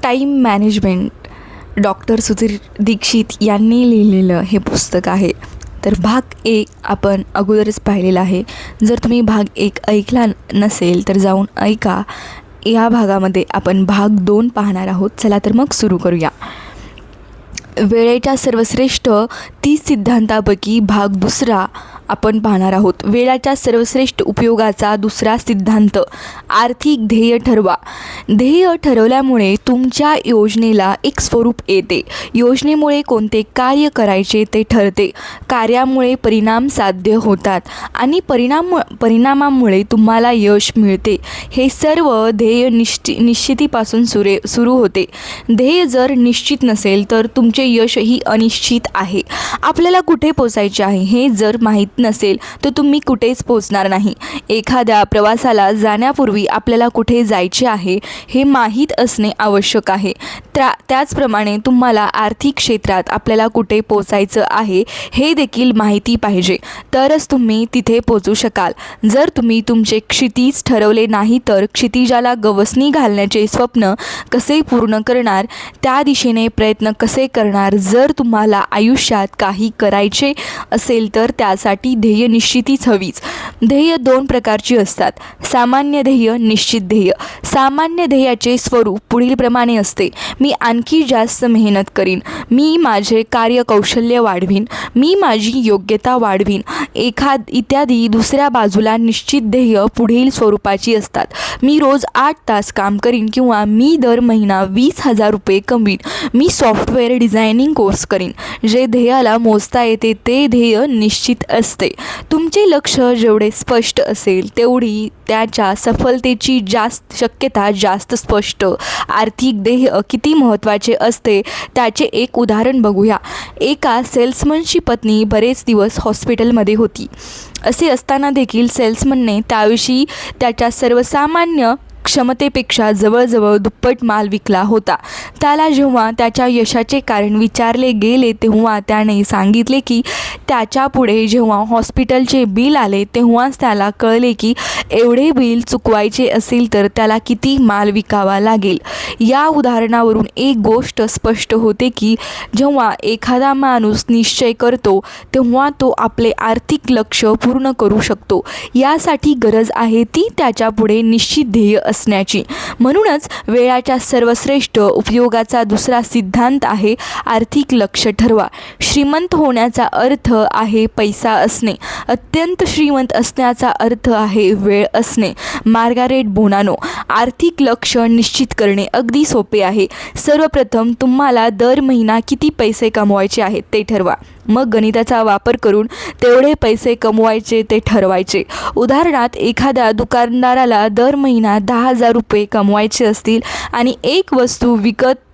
Time management doctor Sudhir Dixit यांनी लिहिलेलं हे पुस्तक आहे. तर भाग 1 आपण अगोदरच पाहिलेला आहे. जर तुम्ही भाग 1 ऐकला नसेल तर जाऊन ऐका. या भागामध्ये आपण भाग 2 पाहणार आहोत. चला तर मग सुरू करूया. वेळेच्या सर्वश्रेष्ठ 30 सिद्धांतापैकी भाग 2 आपण पाहणार आहोत. वेळाच्या सर्वश्रेष्ठ उपयोगाचा दुसरा सिद्धांत, आर्थिक ध्येय ठरवा. ध्येय ठरवल्यामुळे तुमच्या योजनेला एक स्वरूप येते. योजनेमुळे कोणते कार्य करायचे ते ठरते. कार्यामुळे परिणाम साध्य होतात आणि परिणामामुळे तुम्हाला यश मिळते. हे सर्व ध्येय निश्चितीपासून सुरू होते. ध्येय जर निश्चित नसेल तर तुमचे यशही अनिश्चित आहे. आपल्याला कुठे पोचायचे आहे हे जर माहीत नसेल तर तुम्ही कुठेच पोचणार नाही. एखाद्या प्रवासाला जाण्यापूर्वी आपल्याला कुठे जायचे आहे हे माहीत असणे आवश्यक आहे. त्याचप्रमाणे तुम्हाला आर्थिक क्षेत्रात आपल्याला कुठे पोचायचं आहे हे देखील माहिती पाहिजे, तरच तुम्ही तिथे पोचू शकाल. जर तुम्ही तुमचे क्षितिज ठरवले नाही तर क्षितिजाला गवसणी घालण्याचे स्वप्न कसे पूर्ण करणार, त्या दिशेने प्रयत्न कसे करणार. जर तुम्हाला आयुष्यात काही करायचे असेल तर त्यासाठी ध्येय निश्चितीच हवीच. ध्येय 2 प्रकारची असतात, सामान्य ध्येय, निश्चित ध्येय. सामान्य ध्येयाचे स्वरूप पुढीलप्रमाणे असते: मी आणखी जास्त मेहनत करीन, मी माझे कार्यकौशल्य वाढवीन, मी माझी योग्यता वाढवीन इत्यादी. दुसऱ्या बाजूला निश्चित ध्येय पुढील स्वरूपाची असतात: मी रोज 8 तास काम करीन किंवा मी दर महिना 20,000 रुपये कमवीन, मी सॉफ्टवेअर डिझायनिंग कोर्स करीन. जे ध्येयाला मोजता येते ते ध्येय निश्चित असते. तुमचे लक्ष जेवढे स्पष्ट असेल तेवढी त्याच्या सफलतेची शक्यता जास्त स्पष्ट. आर्थिक ध्येय किती महत्त्वाचे असते त्याचे एक उदाहरण बघूया. एका सेल्समनची पत्नी बरेच दिवस हॉस्पिटलमध्ये होती. असे असताना देखील सेल्समनने त्याविषयी त्याच्या सर्वसामान्य क्षमतेपेक्षा जवळजवळ दुप्पट माल विकला होता. त्याला जेव्हा त्याच्या यशाचे कारण विचारले गेले तेव्हा त्याने सांगितले की त्याच्यापुढे जेव्हा हॉस्पिटलचे बिल आले तेव्हाच त्याला कळले की एवढे बिल चुकवायचे असेल तर त्याला किती माल विकावा लागेल. या उदाहरणावरून एक गोष्ट स्पष्ट होते की जेव्हा एखादा माणूस निश्चय करतो तेव्हा तो आपले आर्थिक लक्ष पूर्ण करू शकतो. यासाठी गरज आहे ती त्याच्यापुढे निश्चित ध्येय असण्याची. म्हणूनच वेळाच्या सर्वश्रेष्ठ उपयोगाचा दुसरा सिद्धांत आहे, आर्थिक लक्ष ठरवा. श्रीमंत होण्याचा अर्थ आहे पैसा असणे. अत्यंत श्रीमंत असण्याचा अर्थ आहे वेळ असणे. मार्गारेट बोनानो. आर्थिक लक्ष निश्चित करणे अगदी सोपे आहे. सर्वप्रथम तुम्हाला दर महिना किती पैसे कमवायचे आहेत ते ठरवा. मग गणिताचा वापर करून तेवढे पैसे कमवायचे ते ठरवायचे. उदाहरणार्थ, एखाद्या दुकानदाराला दर महिना 10,000 रुपये कमवायचे असतील आणि एक वस्तू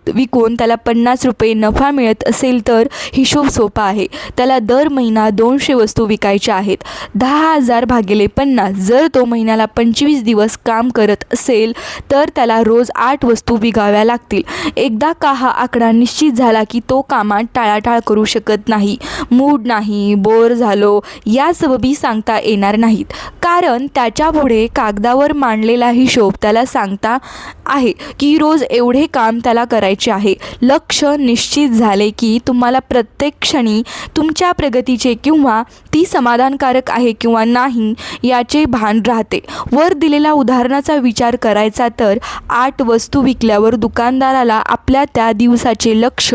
विकून त्याला 50 रुपये नफा मिळत असेल तर हिशोब सोपा आहे. त्याला दर महिना 200 वस्तू विकायच्या आहेत. 10,000 भागिले 50. जर तो महिन्याला 25 दिवस काम करत असेल तर त्याला रोज 8 वस्तू विकाव्या लागतील. एकदा का हा आकडा निश्चित झाला की तो कामात टाळाटाळ करू शकत नाही. मूड नाही, बोर झालो या सबबी सांगता येणार नाहीत, कारण त्याच्यापुढे कागदावर मांडलेला हिशोब त्याला सांगता आहे की रोज एवढे काम त्याला करायचे आहे. लक्ष निश्चित झाले की तुम्हाला प्रत्येक क्षणी तुमच्या प्रगतीचे किंवा ती समाधानकारक आहे किंवा नाही याचे भान राहते. वर दिलेल्या उदाहरणाचा विचार करायचा तर 8 वस्तू विकल्यावर दुकानदाराला आपल्या त्या दिवसाचे लक्ष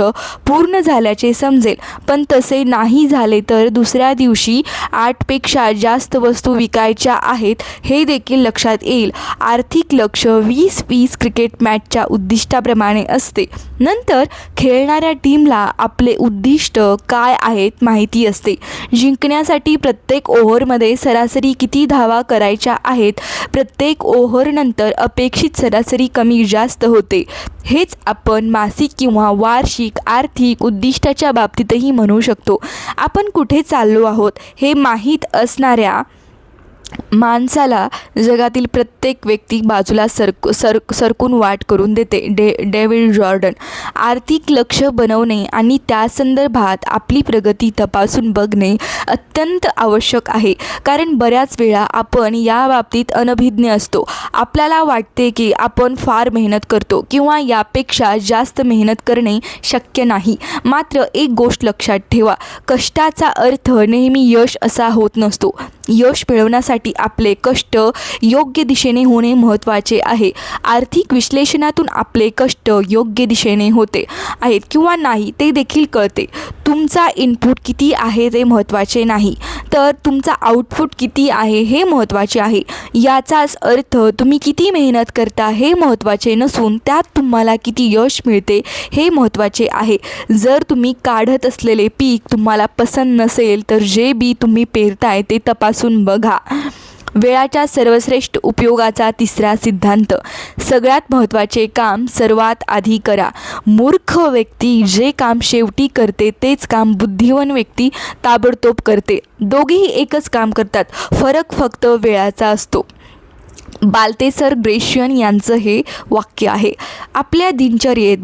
पूर्ण झाल्याचे समजेल, पण तसे नाही झाले तर दुसऱ्या दिवशी 8 पेक्षा जास्त वस्तू विकायच्या आहेत हे देखील लक्षात येईल. आर्थिक लक्ष 20-20 क्रिकेट मॅचच्या उद्दिष्टाप्रमाणे असते. नंतर खेळणाऱ्या टीमला आपले उद्दिष्ट काय आहेत माहिती असते. जिंकण्यासाठी प्रत्येक ओव्हरमध्ये सरासरी किती धावा करायच्या आहेत. प्रत्येक ओव्हरनंतर अपेक्षित सरासरी कमी जास्त होते. हेच आपण मासिक किंवा वार्षिक आर्थिक उद्दिष्टाच्या बाबतीतही म्हणू शकतो. आपण कुठे चाललो आहोत हे माहीत असणाऱ्या माणसाला जगातील प्रत्येक व्यक्ती बाजूला सरकून वाट करून देते. David Jordan. आर्थिक लक्ष बनवणे आणि त्या संदर्भात आपली प्रगती तपासून बघणे अत्यंत आवश्यक आहे, कारण बऱ्याच वेळा आपण या बाबतीत अनभिज्ञ असतो. आपल्याला वाटते की आपण फार मेहनत करतो किंवा यापेक्षा जास्त मेहनत करणे शक्य नाही. मात्र एक गोष्ट लक्षात ठेवा, कष्टाचा अर्थ नेहमी यश असा होत नसतो. यश मिळवण्यासाठी आपले कष्ट योग्य दिशेने होणे महत्त्वाचे आहे. आर्थिक विश्लेषणातून आपले कष्ट योग्य दिशेने होते आहेत किंवा नाही ते देखील कळते. तुमचा इनपुट किती आहे ते महत्त्वाचे नाही, तर तुमचा आउटपुट किती आहे हे महत्त्वाचे आहे. याचाच अर्थ तुम्ही किती मेहनत करता हे महत्त्वाचे नसून त्यात तुम्हाला किती यश मिळते हे महत्त्वाचे आहे. जर तुम्ही काढत असलेले पीक तुम्हाला पसंत नसेल तर जे बी तुम्ही पेरताय ते तपासून बघा. वेळाच्या सर्वश्रेष्ठ उपयोगाचा तिसरा सिद्धांत. सगळ्यात महत्त्वाचे काम सर्वात आधी करा. मूर्ख व्यक्ती जे काम शेवटी करते तेच काम बुद्धिमान व्यक्ती ताबडतोब करते. दोघेही एकच काम करतात, फरक फक्त वेळाचा असतो. बाल्तेसर ग्रेशियन यांचं हे वाक्य आहे. आपल्या दिनचर्येत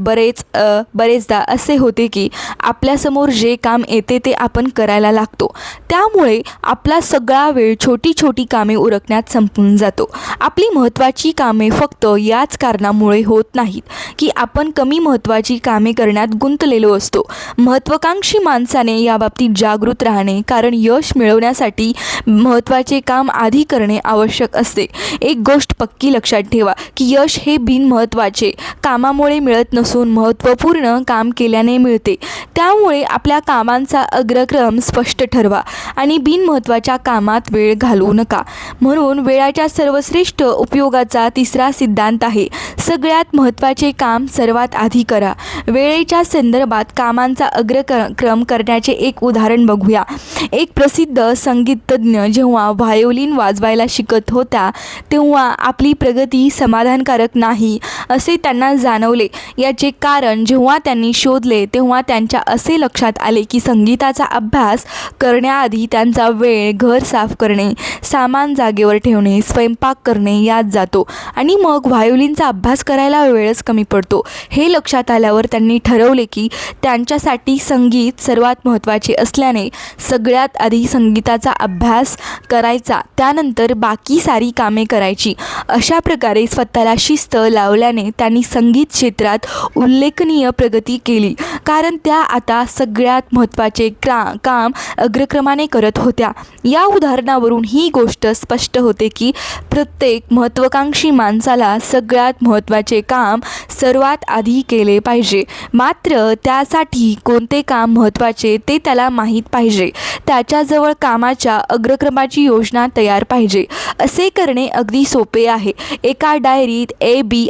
बरेचदा असे होते की आपल्यासमोर जे काम येते ते आपण करायला लागतो. त्यामुळे आपला सगळा वेळ छोटी छोटी कामे उरकण्यात संपून जातो. आपली महत्त्वाची कामे फक्त याच कारणामुळे होत नाहीत की आपण कमी महत्त्वाची कामे करण्यात गुंतलेलो असतो. महत्त्वाकांक्षी माणसाने याबाबतीत जागृत राहणे, कारण यश मिळवण्यासाठी महत्त्वाचे काम आधी करणे आवश्यक असते. एक गोष्ट पक्की लक्षात ठेवा की यश हे बिनमहत्त्वाचे कामामुळे मिळत नसून महत्त्वपूर्ण काम केल्याने मिळते. त्यामुळे आपल्या कामांचा अग्रक्रम स्पष्ट ठरवा आणि बिनमहत्त्वाच्या कामात वेळ घालवू नका. म्हणून वेळाच्या सर्वश्रेष्ठ उपयोगाचा तिसरा सिद्धांत आहे, सगळ्यात महत्त्वाचे काम सर्वात आधी करा. वेळेच्या संदर्भात कामांचा अग्रक्रम करण्याचे एक उदाहरण बघूया. एक प्रसिद्ध संगीतज्ञ जेव्हा व्हायोलिन वाजवायला शिकत होत्या तेव्हा आपली प्रगती समाधानकारक नाही असे त्यांना जाणवले. याचे कारण जेव्हा त्यांनी शोधले तेव्हा त्यांच्या असे लक्षात आले की संगीताचा अभ्यास करण्याआधी त्यांचा वेळ घर साफ करणे, सामान जागेवर ठेवणे, स्वयंपाक करणे यात जातो आणि मग व्हायोलिनचा अभ्यास करायला वेळच कमी पडतो. हे लक्षात आल्यावर त्यांनी ठरवले की त्यांच्यासाठी संगीत सर्वात महत्त्वाचे असल्याने सगळ्यात आधी संगीताचा अभ्यास करायचा, त्यानंतर बाकी सारी कामे करायची. अशा प्रकारे स्वतःला शिस्त लावल्याने त्यांनी संगीत क्षेत्रात उल्लेखनीय प्रगती केली, कारण त्या आता सगळ्यात महत्त्वाचे काम अग्रक्रमाने करत होत्या. या उदाहरणावरून ही गोष्ट स्पष्ट होते की प्रत्येक महत्त्वाकांक्षी माणसाला सगळ्यात महत्त्वाचे काम सर्वात आधी केले पाहिजे. मात्र त्यासाठी कोणते काम महत्त्वाचे ते त्याला माहीत पाहिजे. त्याच्याजवळ कामाच्या अग्रक्रमाची योजना तयार पाहिजे. असे करणे अगदी सोपे आहे. एका डायरीत ए बी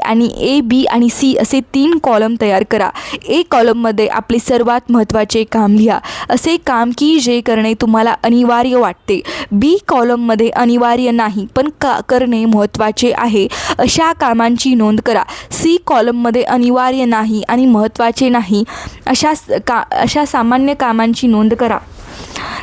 आणि सी असे 3 कॉलम तयार करा. ए कॉलममध्ये आपले सर्वात महत्त्वाचे काम लिहा, असे काम की जे करणे तुम्हाला अनिवार्य वाटते. बी कॉलममध्ये अनिवार्य नाही पण करणे महत्त्वाचे आहे अशा कामांची नोंद करा. सी कॉलममध्ये अनिवार्य नाही आणि महत्त्वाचे नाही अशा सामान्य कामांची नोंद करा.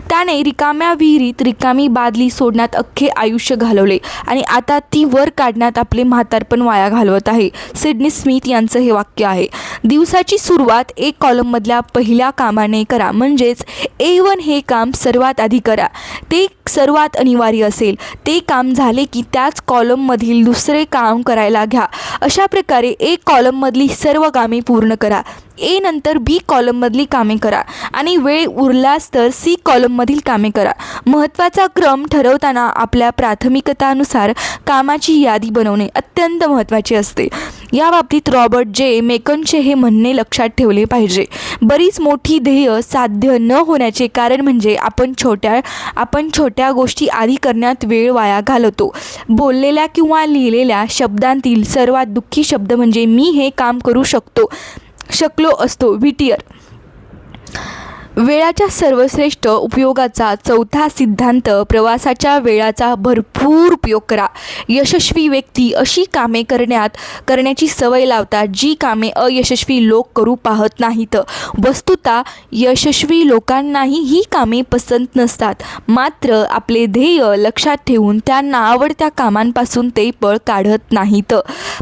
त्याने रिकाम्या विहिरीत रिकामी बादली सोडण्यात अख्खे आयुष्य घालवले आणि आता ती वर काढण्यात आपले म्हातारपण वाया घालवत आहे. सिडनी स्मिथ यांचं हे वाक्य आहे. दिवसाची सुरुवात एक कॉलममधल्या पहिल्या कामाने करा, म्हणजेच A1 हे काम सर्वात आधी करा. ते सर्वात अनिवार्य असेल. ते काम झाले की त्याच कॉलममधील दुसरे काम करायला घ्या. अशा प्रकारे एक कॉलममधली सर्व कामे पूर्ण करा. ए नंतर बी कॉलममधली कामे करा आणि वेळ उरलास तर सी कॉलममधील कामे करा. महत्त्वाचा क्रम ठरवताना आपल्या प्राथमिकतानुसार कामाची यादी बनवणे अत्यंत महत्त्वाचे असते. या बाबतीत रॉबर्ट जे मेकनचे हे म्हणणे लक्षात ठेवले पाहिजे. बरीच मोठी ध्येय साध्य न होण्याचे कारण म्हणजे आपण छोट्या गोष्टी आधी करण्यात वेळ वाया घालवतो. बोललेल्या किंवा लिहिलेल्या शब्दांतील सर्वात दुःखी शब्द म्हणजे मी हे काम करू शकलो असतो. व्हिटियर. वेळाच्या सर्वश्रेष्ठ उपयोगाचा चौथा सिद्धांत. प्रवासाच्या वेळाचा भरपूर उपयोग करा. यशस्वी व्यक्ती अशी कामे करण्याची सवय लावतात जी कामे अयशस्वी लोक करू पाहत नाहीत. वस्तुतः यशस्वी लोकांनाही ही कामे पसंत नसतात, मात्र आपले ध्येय लक्षात ठेवून त्यांना आवडत्या कामांपासून ते पळ काढत नाहीत.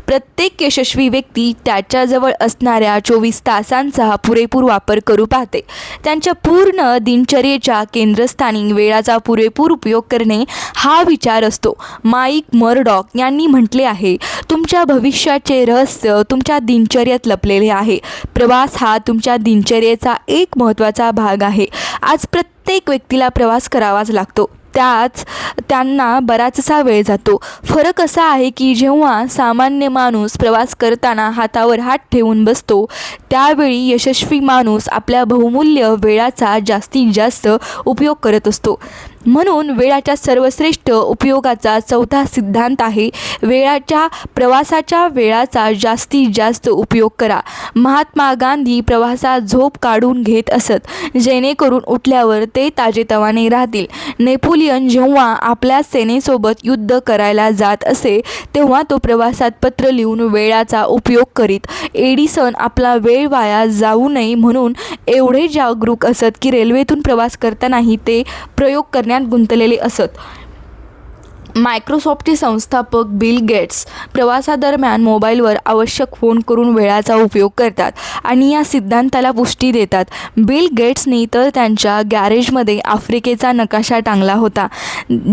प्रत्येक यशस्वी व्यक्ती त्याच्याजवळ असणाऱ्या 24 तासांचा पुरेपूर वापर करू पाहते. त्यांच्या पूर्ण दिनचर्येच्या केंद्रस्थानी वेळाचा पुरेपूर उपयोग करणे हा विचार असतो. माईक मर्डॉक यांनी म्हटले आहे, तुमच्या भविष्याचे रहस्य तुमच्या दिनचर्येत लपलेले आहे. प्रवास हा तुमच्या दिनचर्येचा एक महत्त्वाचा भाग आहे. आज प्रत्येक व्यक्तीला प्रवास करावाच लागतो. त्यांना बराचसा वेळ जातो. फरक असा आहे की जेव्हा सामान्य माणूस प्रवास करताना हातावर हात ठेवून बसतो, त्यावेळी यशस्वी माणूस आपल्या बहुमूल्य वेळाचा जास्तीत जास्त उपयोग करत असतो. म्हणून वेळाच्या सर्वश्रेष्ठ उपयोगाचा चौथा सिद्धांत आहे, प्रवासाच्या वेळाचा जास्तीत जास्त उपयोग करा. महात्मा गांधी प्रवासात झोप काढून घेत असत, जेणेकरून उठल्यावर ते ताजेतवाने राहतील. नेपोलियन जेव्हा आपल्या सेनेसोबत युद्ध करायला जात असे, तेव्हा तो प्रवासात पत्र लिहून वेळाचा उपयोग करीत. एडिसन आपला वेळ वाया जाऊ नये म्हणून एवढे जागरूक असत की रेल्वेतून प्रवास करतानाही ते प्रयोग करण्यात गुंतलेले असत. मायक्रोसॉफ्टचे संस्थापक बिल गेट्स प्रवासादरम्यान मोबाईलवर आवश्यक फोन करून वेळाचा उपयोग करतात आणि या सिद्धांताला पुष्टी देतात. बिल गेट्सनी तर त्यांच्या गॅरेजमध्ये आफ्रिकेचा नकाशा टांगला होता,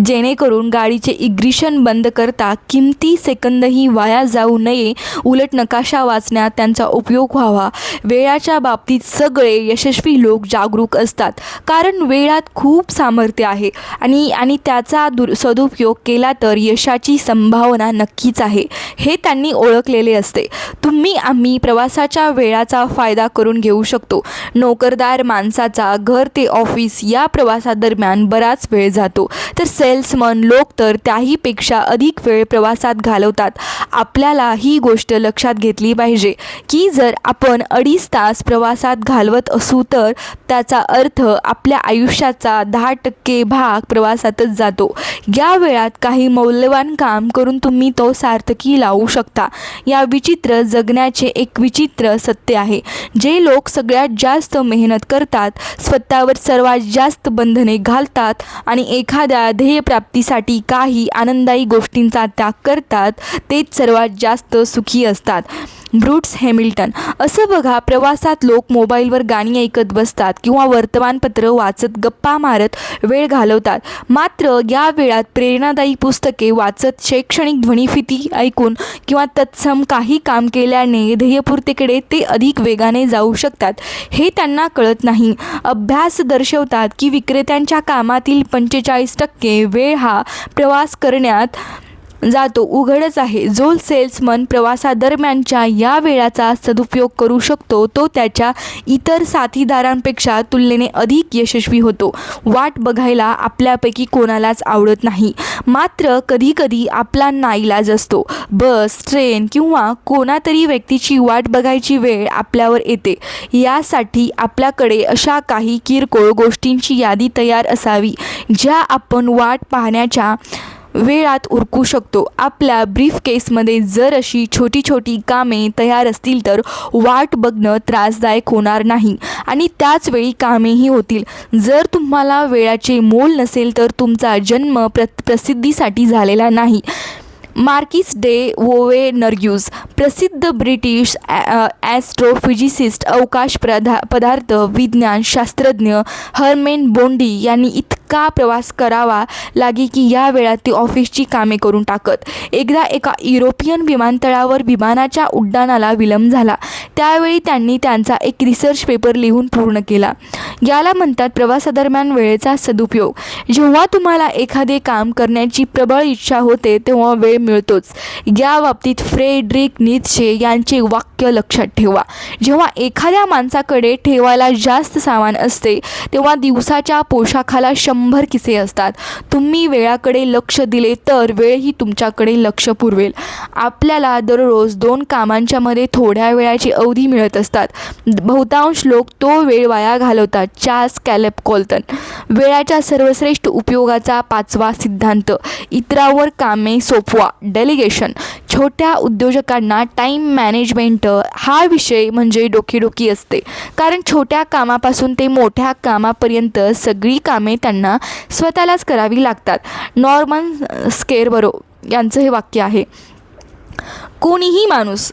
जेणेकरून गाडीचे इग्निशन बंद करता किमती सेकंदही वाया जाऊ नये, उलट नकाशा वाचण्यात त्यांचा उपयोग व्हावा. वेळाच्या बाबतीत सगळे यशस्वी लोक जागरूक असतात, कारण वेळात खूप सामर्थ्य आहे आणि त्याचा सदुपयोग केला तर यशाची संभावना नक्कीच आहे, हे त्यांनी ओळखलेले असते. आम्ही प्रवासाच्या वेळाचा फायदा करून घेऊ शकतो. नोकरदार माणसाचा घर ते ऑफिस या प्रवासादरम्यान बराच वेळ जातो, तर सेल्समन लोक तर त्याहीपेक्षा अधिक वेळ प्रवासात घालवतात. आपल्याला ही गोष्ट लक्षात घेतली पाहिजे की जर आपण 2.5 तास प्रवासात घालवत असू तर त्याचा अर्थ आपल्या आयुष्याचा 10% भाग प्रवासातच जातो. या वेळात काही मौल्यवान काम करून तुम्ही तो सार्थकी लावू शकता. या विचित्र जगण्याचे एक विचित्र सत्य आहे. जे लोक सगळ्यात जास्त मेहनत करतात, स्वतःवर सर्वात जास्त बंधने घालतात आणि एखाद्या ध्येयप्राप्तीसाठी काही आनंददायी गोष्टींचा त्याग करतात, तेच सर्वात जास्त सुखी असतात. Bruce Hamilton. असं बघा, प्रवासात लोक मोबाईलवर गाणी ऐकत बसतात किंवा वर्तमानपत्र वाचत गप्पा मारत वेळ घालवतात, मात्र या वेळात प्रेरणादायी पुस्तके वाचत, शैक्षणिक ध्वनिफिती ऐकून किंवा तत्सम काही काम केल्याने ध्येयपूर्तीकडे ते अधिक वेगाने जाऊ शकतात, हे त्यांना कळत नाही. अभ्यास दर्शवतात की विक्रेत्यांच्या कामातील 45% वेळ हा प्रवास करण्यात जातो. उघडच आहे, जो सेल्समन प्रवासादरम्यानच्या या वेळाचा सदुपयोग करू शकतो, तो त्याच्या इतर साथीदारांपेक्षा तुलनेने अधिक यशस्वी होतो. वाट बघायला आपल्यापैकी कोणालाच आवडत नाही, मात्र कधीकधी आपला नाईलाज असतो. बस, ट्रेन किंवा कोणातरी व्यक्तीची वाट बघायची वेळ आपल्यावर येते. यासाठी आपल्याकडे अशा काही किरकोळ गोष्टींची यादी तयार असावी, ज्या आपण वाट पाहण्याच्या वेळात उरकू शकतो. आपल्या ब्रीफकेसमध्ये जर अशी छोटी छोटी कामे तयार असतील तर वाट बघणं त्रासदायक होणार नाही आणि त्याचवेळी कामेही होतील. जर तुम्हाला वेळाचे मोल नसेल तर तुमचा जन्म प्रसिद्धीसाठी झालेला नाही. मार्किस डे वोवेनर्ग्यूज, प्रसिद्ध ब्रिटिश ॲस्ट्रोफिजिसिस्ट, अवकाश पदार्थ विज्ञान शास्त्रज्ञ हर्मेन बोंडी यांनी इतका प्रवास करावा लागे की या वेळात ते ऑफिसची कामे करून टाकत. एकदा एका युरोपियन विमानतळावर विमानाच्या उड्डाणाला विलंब झाला. त्यावेळी त्यांनी त्यांचा एक रिसर्च पेपर लिहून पूर्ण केला. याला म्हणतात प्रवासादरम्यान वेळेचा सदुपयोग. जेव्हा तुम्हाला एखादे काम करण्याची प्रबळ इच्छा होते तेव्हा वेळ मिळतोच. या बाबतीत फ्रेडरिक नीत्शे यांचे वाक्य लक्षात ठेवा, जेव्हा एखाद्या माणसाकडे ठेवायला जास्त सामान असते तेव्हा दिवसाच्या पोशाखाला 100 100 किस्से असतात. तुम्ही वेळाकडे लक्ष दिले तर वेळही तुमच्याकडे लक्ष पुरवेल. आपल्याला दररोज 2 कामांच्या मध्ये थोड्या वेळाची अवधी मिळत असतात. बहुतांश लोक तो वेळ वाया घालवतात. Charles Caleb Colton. वेळाच्या सर्वश्रेष्ठ उपयोगाचा 5वा सिद्धांत. इतरांवर कामे सोपवा. डेलिगेशन. छोट्या उद्योजकांना टाईम मॅनेजमेंट हा विषय म्हणजे डोकेदुखी असते, कारण छोट्या कामापासून ते मोठ्या कामापर्यंत सगळी कामे त्यांना स्वतःलाच करावी लागतात. नॉर्मन स्केरबरो यांचं हे वाक्य आहे. कोणीही माणूस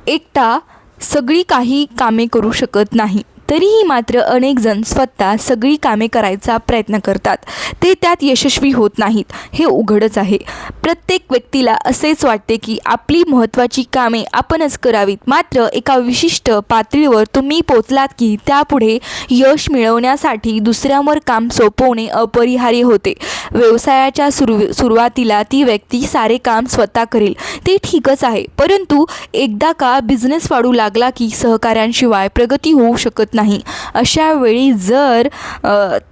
एकटा सगळी काही कामे करू शकत नाही. तरीही मात्र अनेक जण स्वतः सगळी कामे करायचा प्रयत्न करतात. ते त्यात यशस्वी होत नाहीत, हे उघडच आहे. प्रत्येक व्यक्तीला असेच वाटते की आपली महत्त्वाची कामे आपणच करावीत. मात्र एका विशिष्ट पातळीवर तुम्ही पोचलात की त्यापुढे यश मिळवण्यासाठी दुसऱ्यांवर काम सोपवणे अपरिहार्य होते. व्यवसायाच्या सुरुवातीला ती व्यक्ती सारे काम स्वतः करेल, ते ठीकच आहे. परंतु एकदा का बिझनेस वाढू लागला की सहकाऱ्यांशिवाय प्रगती होऊ शकत नाही. अशा वेळी जर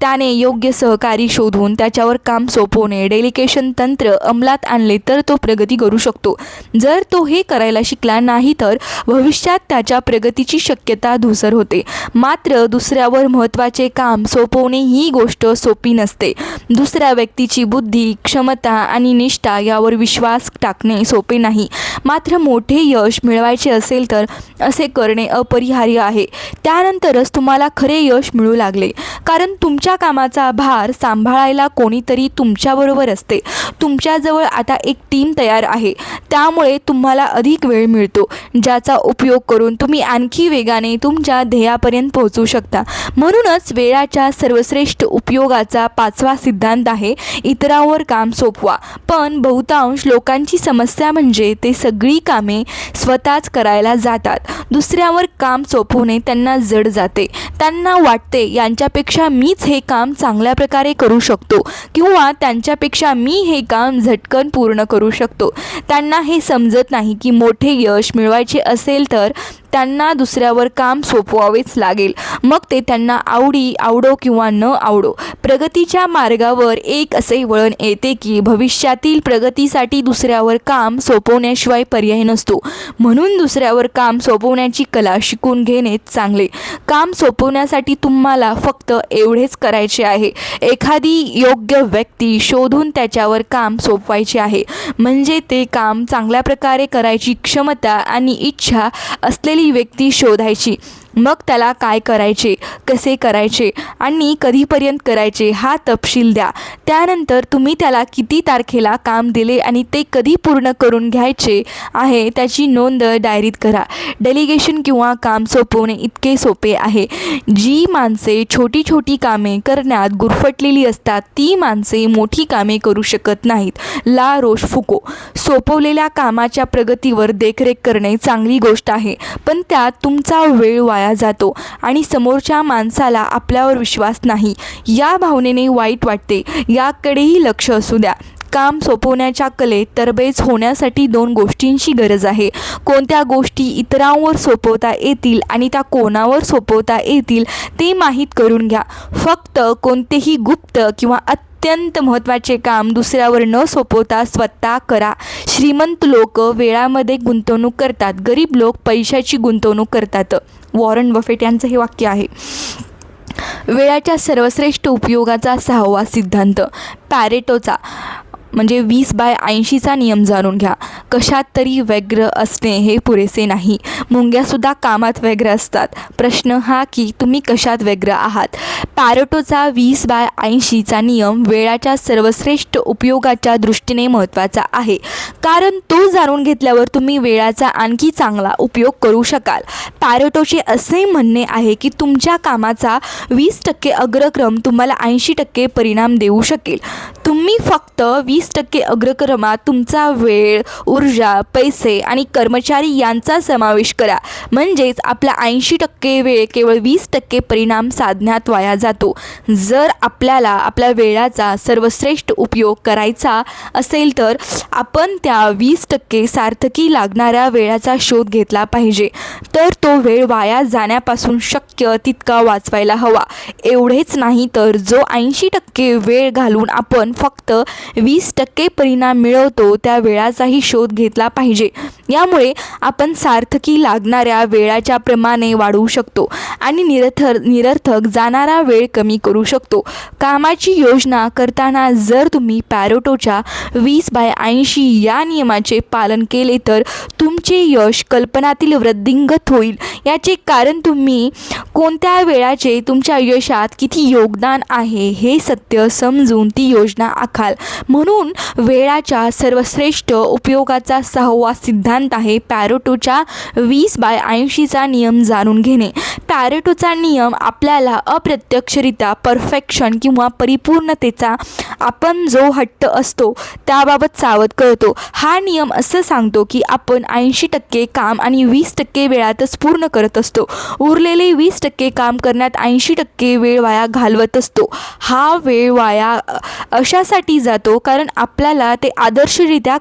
त्याने योग्य सहकारी शोधून त्याच्यावर काम सोपवणे, डेलिगेशन तंत्र अंमलात आणले तर तो प्रगती करू शकतो. जर तो हे करायला शिकला नाही तर भविष्यात त्याच्या प्रगतीची शक्यता धूसर होते. मात्र दुसऱ्यावर महत्त्वाचे काम सोपवणे ही गोष्ट सोपी नसते. दुसऱ्या व्यक्तीची बुद्धी, क्षमता आणि निष्ठा यावर विश्वास टाकणे सोपे नाही. मात्र मोठे यश मिळवायचे असेल तर असे करणे अपरिहार्य आहे. त्यानंतरच तुम्हाला खरे यश मिळू लागले, कारण तुमच्या कामाचा भार सांभाळायला कोणीतरी तुमच्याबरोबर असते. तुमच्याजवळ आता एक टीम तयार आहे, त्यामुळे तुम्हाला अधिक वेळ मिळतो, ज्याचा उपयोग करून तुम्ही आणखी वेगाने तुमच्या ध्येयापर्यंत पोहोचू शकता. म्हणूनच वेळाच्या सर्वश्रेष्ठ उपयोगाचा 5वा सिद्धांत आहे इतरांवर काम सोपवा. पण बहुतांश लोकांची समस्या म्हणजे ते सगळी कामे स्वतःच करायला जातात. दुसऱ्यावर काम सोपवणे त्यांना जड जाते. त्यांना वाटते यांच्यापेक्षा मीच हे काम चांगल्या प्रकारे करू शकतो किंवा त्यांच्यापेक्षा मी हे काम झटकन पूर्ण करू शकतो. त्यांना हे समजत नाही की मोठे यश मिळवायचे असेल तर त्यांना दुसऱ्यावर काम सोपवावेच लागेल. मग ते त्यांना आवडो किंवा न आवडो. प्रगतीच्या मार्गावर एक असे वळण येते की भविष्यातील प्रगतीसाठी दुसऱ्यावर काम सोपवण्याशिवाय पर्याय नसतो. म्हणून दुसऱ्यावर काम सोपवण्याची कला शिकून घेणे चांगले. काम सोपवण्यासाठी तुम्हाला फक्त एवढेच करायचे आहे. एखादी योग्य व्यक्ती शोधून त्याच्यावर काम सोपवायचे आहे. म्हणजे ते काम चांगल्या प्रकारे करायची क्षमता आणि इच्छा असलेली व्यक्ती शोधायची. मग त्याला काय करायचे, कसे करायचे आणि कधीपर्यंत करायचे हा तपशील द्या. त्यानंतर तुम्ही त्याला किती तारखेला काम दिले आणि ते कधी पूर्ण करून घ्यायचे आहे त्याची नोंद डायरीत करा. डेलिगेशन किंवा काम सोपवणे इतके सोपे आहे. जी माणसे छोटी छोटी कामे करण्यात गुरफटलेली असतात ती माणसे मोठी कामे करू शकत नाहीत. ला रोशफुको. सोपवलेल्या कामाच्या प्रगतीवर देखरेख करणे चांगली गोष्ट आहे, पण त्यात तुमचा वेळ वाया जातो आणि समोरच्या माणसाला आपल्यावर विश्वास नाही या भावनेने वाईट वाटते. याकडेही लक्ष असू द्या. काम सोपवण्याच्या कलेत तरबेज होण्यासाठी 2 गोष्टींची गरज आहे. कोणत्या गोष्टी इतरांवर सोपवता येतील आणि त्या कोणावर सोपवता येतील ते माहीत करून घ्या. फक्त कोणतेही गुप्त किंवा अत्यंत महत्त्वाचे काम दुसऱ्यावर न सोपवता स्वतः करा. श्रीमंत लोक वेळामध्ये गुंतवणूक करतात, गरीब लोक पैशाची गुंतवणूक करतात. वॉरन बफेट यांचं हे वाक्य आहे. वेळाच्या सर्वश्रेष्ठ उपयोगाचा 6वा सिद्धांत. पॅरेटोचा म्हणजे 20/80चा नियम जाणून घ्या. कशात तरी व्यग्र असणे हे पुरेसे नाही. मुंग्यासुद्धा कामात व्यग्र असतात. प्रश्न हा की तुम्ही कशात व्यग्र आहात. पॅरेटोचा 20/80चा नियम वेळाच्या सर्वश्रेष्ठ उपयोगाच्या दृष्टीने महत्त्वाचा आहे, कारण तो जाणून घेतल्यावर तुम्ही वेळाचा आणखी चांगला उपयोग करू शकाल. पॅरेटोचे असे म्हणणे आहे की तुमच्या कामाचा 20% अग्रक्रम तुम्हाला 80% परिणाम देऊ शकेल. तुम्ही फक्त 20% अग्रक्रमात तुमचा वेळ, ऊर्जा, पैसे आणि कर्मचारी यांचा समावेश करा. म्हणजेच आपला 80% वेळ केवळ 20% परिणाम साधण्यात वाया जातो. जर आपल्याला आपल्या वेळाचा सर्वश्रेष्ठ उपयोग करायचा असेल तर आपण त्या 20% सार्थकी लागणाऱ्या वेळाचा शोध घेतला पाहिजे. तर तो वेळ वाया जाण्यापासून शक्य तितका वाचवायला हवा. एवढेच नाही तर जो 80% वेळ घालून आपण फक्त 20% परिणाम मिळवतो त्या वेळाचाही शोध घेतला पाहिजे. यामुळे आपण सार्थकी लागणाऱ्या वेळाच्या प्रमाणे वाढवू शकतो आणि निरर्थक जाणारा वेळ कमी करू शकतो. कामाची योजना करताना जर तुम्ही पॅरेटोच्या 20/80 या नियमाचे पालन केले तर तुमचे यश कल्पनातील वृद्धिंगत होईल. याचे कारण तुम्ही कोणत्या वेळाचे तुमच्या यशात किती योगदान आहे हे सत्य समजून ती योजना आखाल. म्हणून वेळाच्या सर्वश्रेष्ठ उपयोगाचा 6वा सिद्धांत आहे पॅरेटोच्या 20/80चा नियम जाणून घेणे. पॅरेटोचा नियम आपल्याला अप्रत्यक्षरित्या परफेक्शन किंवा परिपूर्णतेचा आपण जो हट्ट असतो त्याबाबत सावध करतो. हा नियम असं सांगतो की आपण 80% काम आणि 20% वेळातच पूर्ण करत असतो. उरलेले 20% काम करण्यात 80% वेळ वाया घालवत असतो. हा वेळ वाया अशासाठी जातो कारण आपल्याला ते आदर्शरित्या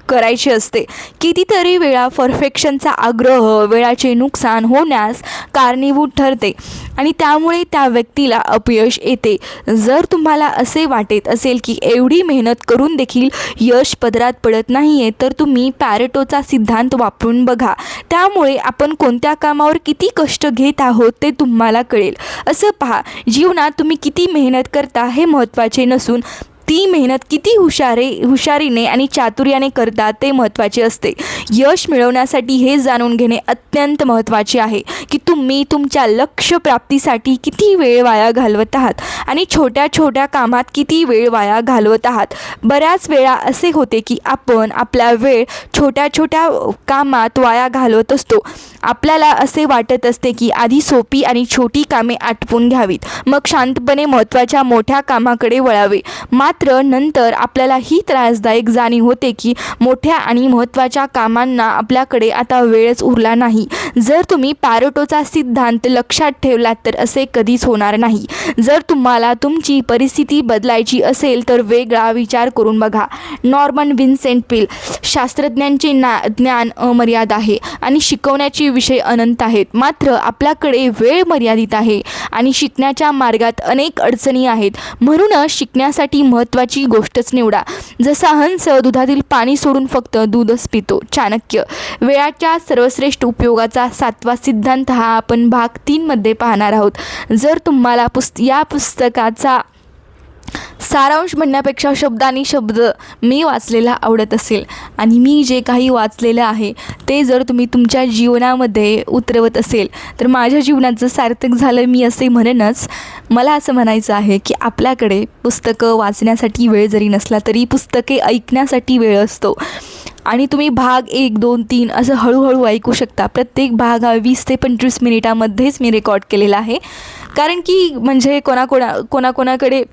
करायचे असते. कितीतरी वेळा परफेक्शनचा आग्रह वेळाचे नुकसान होण्यास कारणीभूत ठरते आणि त्यामुळे त्या व्यक्तीला अपयश येते. जर तुम्हाला असे वाटत असेल की एवढी मेहनत करून देखील यश पदरात पडत नाही आहे तर तुम्ही पॅरेटोचा सिद्धांत वापरून बघा. त्यामुळे आपण कोणत्या कामावर किती कष्ट घेत आहोत ते तुम्हाला कळेल. असं पहा, जीवनात तुम्ही किती मेहनत करता हे महत्त्वाचे नसून ती मेहनत किती हुशारीने आणि चातुर्याने करतात ते महत्त्वाचे असते. यश मिळवण्यासाठी हे जाणून घेणे अत्यंत महत्त्वाचे आहे की तुम्ही तुमच्या लक्ष्य प्राप्तीसाठी किती वेळ वाया घालवत आहात आणि छोट्या छोट्या कामात किती वेळ वाया घालवत आहात. बऱ्याच वेळा असे होते की आपण आपला वेळ छोट्या छोट्या कामात वाया घालवत असतो. आपल्याला असे वाटत असते की आधी सोपी आणि छोटी कामे आटपून घ्यावीत, मग शांतपणे महत्त्वाच्या मोठ्या कामाकडे वळावे. मात्र नंतर आपल्याला ही त्रासदायक जाणीव होते की मोठ्या आणि महत्त्वाच्या कामांना आपल्याकडे आता वेळच उरला नाही. जर तुम्ही पॅरेटोचा सिद्धांत लक्षात ठेवलात तर असे कधीच होणार नाही. जर तुम्हाला तुमची परिस्थिती बदलायची असेल तर वेगळा विचार करून बघा. नॉर्मन विन्सेंट पील, शास्त्रज्ञांचे ज्ञान अमर्याद आहे आणि शिकवण्याचे विषय अनंत आहेत. मात्र आपल्याकडे वेळ मर्यादित आहे आणि शिकण्याच्या मार्गात अनेक अडचणी आहेत. म्हणूनच शिकण्यासाठी महत्त्वाची गोष्टच निवडा. जसा हंस दुधातील पाणी सोडून फक्त दूधच पितो. चाणक्य. वेळाच्या सर्वश्रेष्ठ उपयोगाचा 7वा सिद्धांत हा आपण भाग 3 मध्ये पाहणार आहोत. जर तुम्हाला या पुस्तकाचा सारांश म्हणण्यापेक्षा शब्दानी शब्द मी वाचलेला आवडत असेल आणि मी जे काही वाचलेलं आहे ते जर तुम्ही तुमच्या जीवनामध्ये उतरवत असेल तर माझ्या जीवनाचं सार्थक झालं मी असे म्हणेनच. मला असं म्हणायचं आहे की आपल्याकडे पुस्तकं वाचण्यासाठी वेळ जरी नसला तरी पुस्तके ऐकण्यासाठी वेळ असतो आणि तुम्ही भाग 1, 2, 3 असं हळूहळू ऐकू शकता. प्रत्येक भाग हा 20 ते 25 मिनिटामध्येच मी रेकॉर्ड केलेला आहे. कारण की म्हणजे कोणाकोणाकडे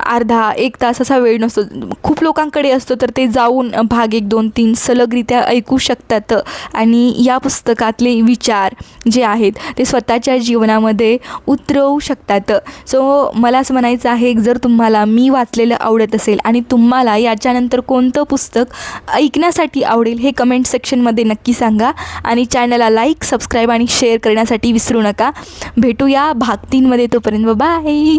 अर्धा 1 तास असा वेळ नसतो. खूप लोकांकडे असतो तर ते जाऊन भाग 1, 2, 3 सलगरित्या ऐकू शकतात आणि या पुस्तकातले विचार जे आहेत ते स्वतःच्या जीवनामध्ये उतरवू शकतात. सो मला असं म्हणायचं आहे जर तुम्हाला मी वाचलेलं आवडत असेल आणि तुम्हाला याच्यानंतर कोणतं पुस्तक ऐकण्यासाठी आवडेल हे कमेंट सेक्शनमध्ये नक्की सांगा आणि चॅनलला लाईक, सबस्क्राईब आणि शेअर करण्यासाठी विसरू नका. भेटूया भाग 3 मध्ये. तोपर्यंत बाय.